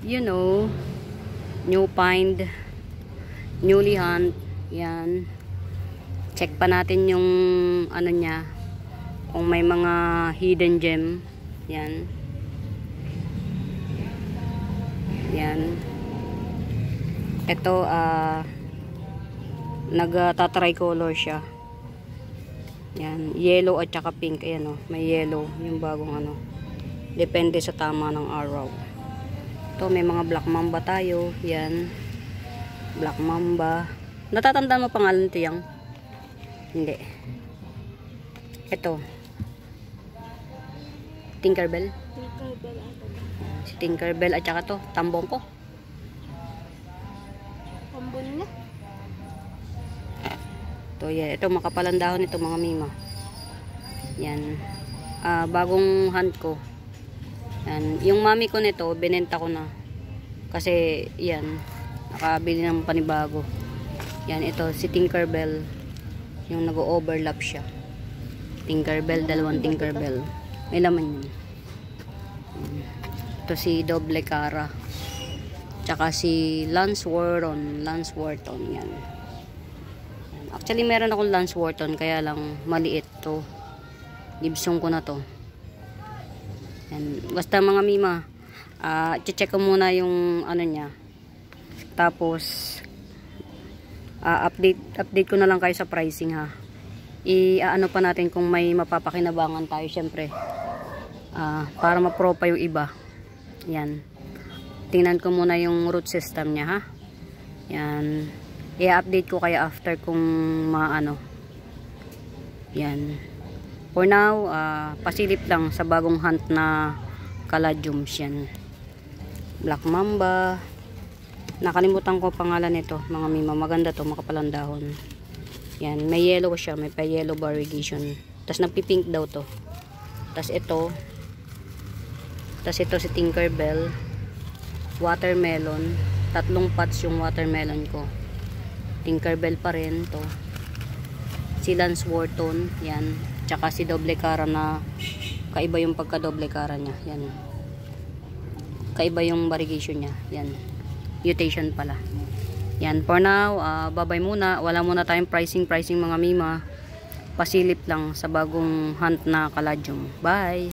you know, new find, newly hunt. Yan. Check pa natin yung ano niya, kung may mga hidden gem. Yan. Yan. Ito, nagtatricolor siya. Yan. Yellow at saka pink. Ayan o. May yellow. Yung bagong ano. Depende sa tama ng araw. Ito, may mga black mamba tayo. Yan. Black mamba. Natatandaan mo pangalan ito yang? Hindi. Ito. Tinkerbell. Si Tinkerbell at saka to, tambong ko. Tambon niya. Ito, yeah. Ito, makapalang dahon ito mga mima. Yan. Bagong hunt ko. Yan. Yung mami ko nito, binenta ko na. Kasi, yan. Nakabili ng panibago. Yan, ito, si Tinkerbell. Yung nag-overlap siya. Tinkerbell, dalawang Tinkerbell. May laman yun. Ito si Doble Cara. Tsaka si Lance Wharton. Yan. Actually, meron akong Lance Wharton. Kaya lang, maliit to. Gibson ko na to. Yan. Basta mga mima, check ko muna yung ano niya. Tapos, update ko na lang kayo sa pricing ha. I-ano pa natin kung may mapapakinabangan tayo syempre. Para ma-pro pa yung iba. Yan. Tingnan ko muna yung root system niya ha. Yan. I-update ko kaya after kung maano. Yan. For now, pasilip lang sa bagong hunt na caladiums yan. Black mamba. Nakalimutan ko pangalan nito, mga mima. Maganda to, makapalang dahon. Yan, may yellow siya, may pa-yellow variegation. Tapos nagpi-pink daw to. Tapos ito si Tinkerbell. Watermelon. 3 pots yung watermelon ko. Tinkerbell pa rin to. Si Lance Wharton, yan. Tsaka si Doble Cara na kaiba yung pagka-doble cara niya. Yan. Kaiba yung variegation niya. Yan. Mutation pala. Yan, for now, bye-bye muna. Wala muna tayong pricing mga mima. Pasilip lang sa bagong hunt na caladium. Bye!